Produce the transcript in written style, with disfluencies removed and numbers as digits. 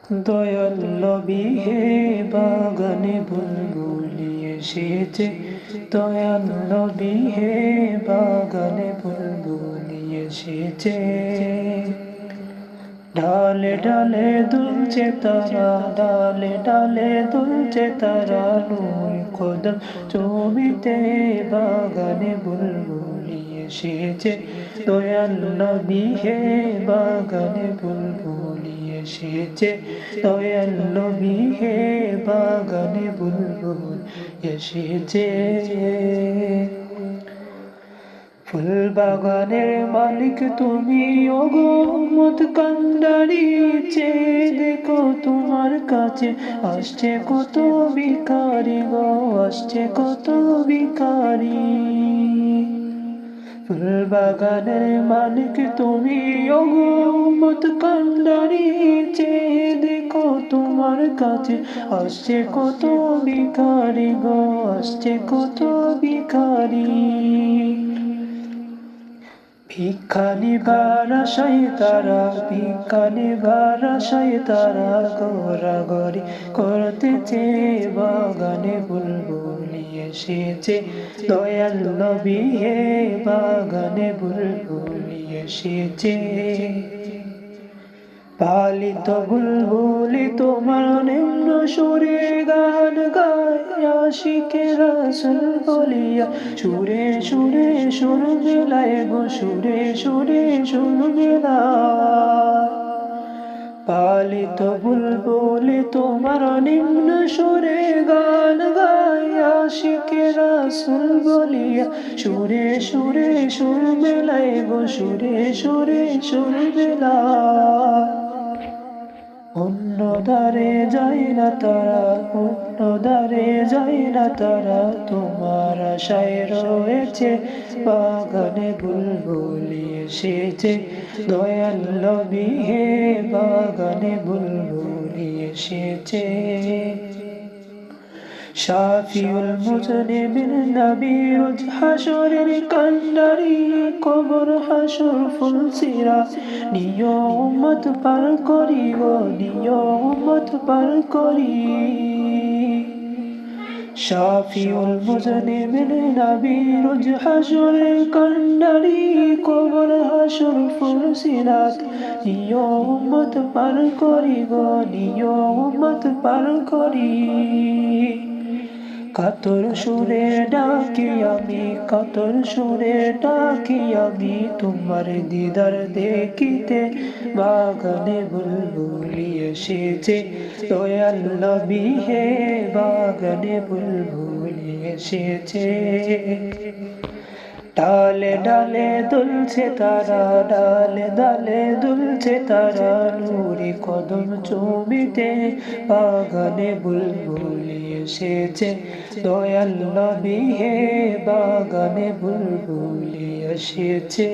দয়াল নবী হে বাগানে বুলবুলি এসেছে, দয়াল নবী হে বাগানে বুলবুলি এসেছে। ডালে ডালে দুলছে তারা, ডালে ডালে দুলছে তারা, নূর কদম জমিতে বাগানে বুলবুলি এসেছে, দয়াল নবী হে বাগানে বুলবুলি এসেছে, দয়াল নবী হে বাগানে বুলবুল এসেছে। ফুল বাগানের মালিক তুমি, ওগো মত কান্ডারি, চেয়ে দেখো তোমার কাছে আসছে কত ভিখারি গো, আসছে কত ভিখারি। ফুল বাগানের মালিক তুমি, ওগো মত কান্ডারি, চেয়ে দেখো তোমার কাছে আসছে কত ভিখারি গো, আসছে কত ভিখারি। ভিক্ষা নিবার আশায় তারা, ভিক্ষা নিবার আশায় তারা, গড়াগড়ি করতেছে বাগানে বুলবুলি এসেছে, দয়াল নবী হে বাগানে বুলবুলি এসেছে। পালিত বুলবুলি তোমার নিম্ন সুরে গান গায়, আশিকে রাসূল বলিয়া সুরে সুরে সুর মেলায় গো, সুরে সুরে সুর মেলায়। পালিত বুলবুলি তোমার নিম্ন সুরে গান গায়, আশিকে রাসূল বলিয়া সুরে সুরে সুর মেলায় গো, সুরে সুরে সুর মেলায়। অন্য দ্বারে যায় না তারা, অন্য দ্বারে যায় না তারা, তোমার আশায় রয়েছে বাগানে বুলবুলি এসেছে, দয়াল নবী হে বাগানে বুলবুলি এসেছে। শাফিউল মুজনিবিন নবী রোজ হাসরের কান্ডারি, কবর হাসর ফুলসিরা, নিয় উম্মত পার করি গো, নিয় উম্মত পার করি। শাফিউল মুজনিবিন নবী রোজ হাসরের কান্ডারি, কবর হাসর ফুলসিরা, নিয় উম্মত পার করি গো, নিয় উম্মত পার করি। কাতর সুরে ডাকি আমি, কাতর সুরে ডাকি আমি, তোমার দিদার দেখিতে বাগানে বুলবুলি এসেছে, দয়াল নবী হে বাগানে বুলবুলি এসেছে। ডালে ডালে দুলছে তারা, ডালে ডালে দুলছে তারা, নূরি কদম চুমিতে বাগানে বুলবুলি এসেছে, দয়াল নবী হে বাগানে বুলবুলি এসেছে।